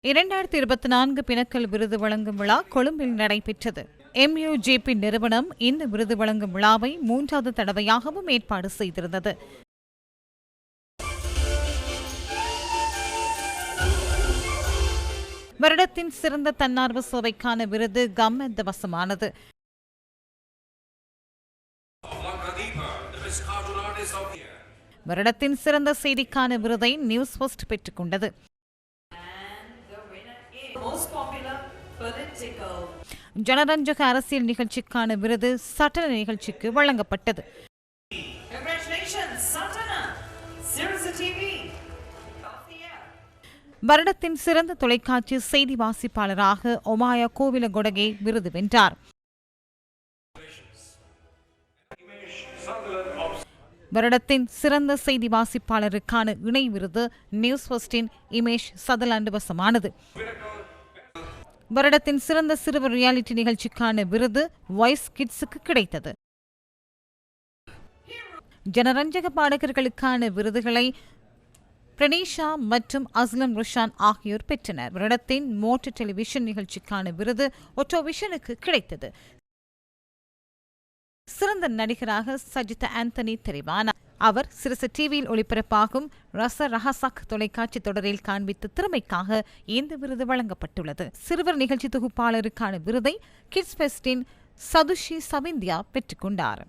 2024 பினக்கல் விருது வழங்கும் விழா கொழும்பில் நடைபெற்றது. MUJP நிறுவனம் இந்த விருது வழங்கும் விழாவை 3வது தடவையாகவும் ஏற்பாடு செய்திருந்தது. வருடத்தின் சிறந்த தன்னார்வ சேவைக்கான விருது கம்மத் வசமானது. வருடத்தின் சிறந்த செய்திக்கான விருதை நியூஸ் ஃபர்ஸ்ட் பெற்றுக் கொண்டது. ஜனரஞ்சக அரசியல் நிகழ்ச்சிக்கான விருது சட்டன நிகழ்ச்சிக்கு வழங்கப்பட்டது. வருடத்தின் சிறந்த தொலைக்காட்சி செய்தி வாசிப்பாளராக ஒமாயா கோவிலகொடகே விருது வென்றார். வருடத்தின் சிறந்த செய்தி வாசிப்பாளருக்கான இணை விருது நியூஸ் ஃபர்ஸ்டின் இமேஷ் சதலாண்டு வசமானது. வருடத்தின் சிறந்த சிறுவர் ரியாலிட்டி நிகழ்ச்சிக்கான விருது வாய்ஸ் கிட்ஸுக்கு கிடைத்தது. ஜனரஞ்சக பாடகர்களுக்கான விருதுகளை பிரணீஷா மற்றும் அஸ்லம் ருஷான் ஆகியோர் பெற்றனர். வருடத்தின் மோட்டர் டெலிவிஷன் நிகழ்ச்சிக்கான விருது ஒட்டோவிஷனுக்கு கிடைத்தது. சிறந்த நடிகராக சஜித் ஆந்தனி தெரிவானார். அவர் சிறுசு டிவியில் ஒளிபரப்பாகும் ரச ரஹசக் தொலைக்காட்சி தொடரில் காண்பித்த திறமைக்காக இந்த விருது வழங்கப்பட்டுள்ளது. சிறுவர் நிகழ்ச்சி தொகுப்பாளருக்கான விருதை கிட்ஸ் ஃபெஸ்டின் சதுஷி சவிந்தியா பெற்றுக்கொண்டார்.